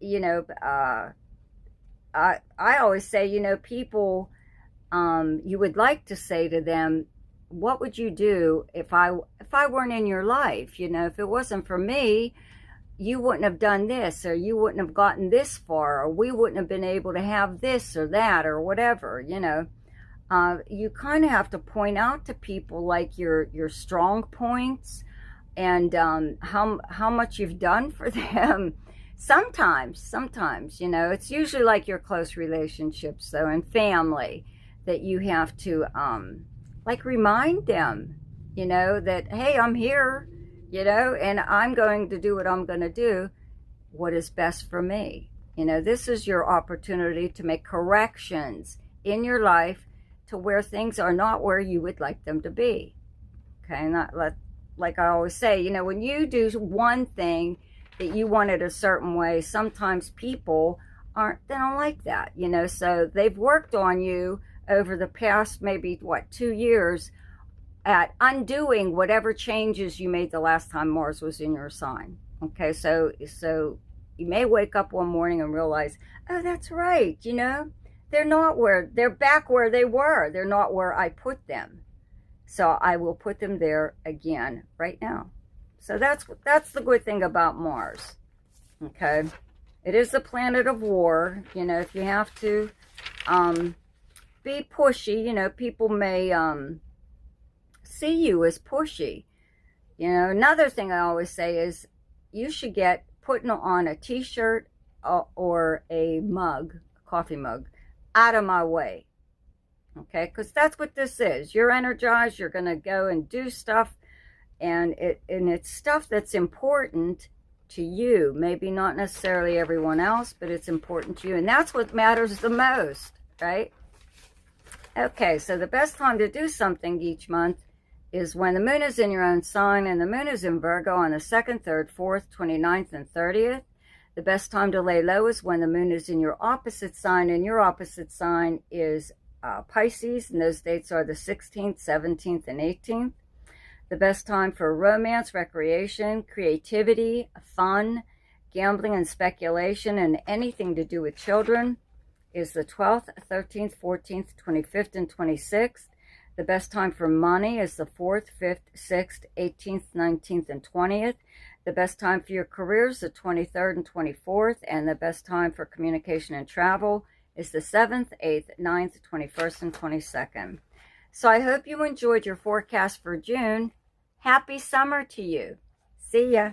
you know, I always say, you know, people, you would like to say to them, what would you do if I weren't in your life? You know, if it wasn't for me, you wouldn't have done this, or you wouldn't have gotten this far, or we wouldn't have been able to have this or that or whatever. You know, you kind of have to point out to people like your strong points, and how much you've done for them. Sometimes, you know, it's usually like your close relationships, though, and family, that you have to like remind them, you know, that, hey, I'm here, you know, and I'm going to do what I'm going to do, what is best for me. You know, this is your opportunity to make corrections in your life to where things are not where you would like them to be. Okay, not like I always say, you know, when you do one thing that you want it a certain way, sometimes people they don't like that, you know, so they've worked on you over the past maybe 2 years at undoing whatever changes you made the last time Mars was in your sign. Okay, so you may wake up one morning and realize, oh, that's right, you know, they're back where they were. They're not where I put them. So I will put them there again right now. So that's the good thing about Mars. Okay, it is the planet of war. You know, if you have to be pushy, you know, people may see you as pushy. You know, another thing I always say is you should get putting on a t-shirt or a mug, a coffee mug, out of my way. Okay, because that's what this is. You're energized, you're going to go and do stuff, and it's stuff that's important to you. Maybe not necessarily everyone else, but it's important to you, and that's what matters the most, right? Okay, so the best time to do something each month is when the moon is in your own sign, and the moon is in Virgo on the 2nd, 3rd, 4th, 29th, and 30th. The best time to lay low is when the moon is in your opposite sign, and your opposite sign is Pisces, and those dates are the 16th, 17th, and 18th. The best time for romance, recreation, creativity, fun, gambling, and speculation, and anything to do with children is the 12th, 13th, 14th, 25th, and 26th. The best time for money is the 4th, 5th, 6th, 18th, 19th, and 20th. The best time for your career is the 23rd and 24th, and the best time for communication and travel is the 7th, 8th, 9th, 21st, and 22nd. So I hope you enjoyed your forecast for June. Happy summer to you. See ya.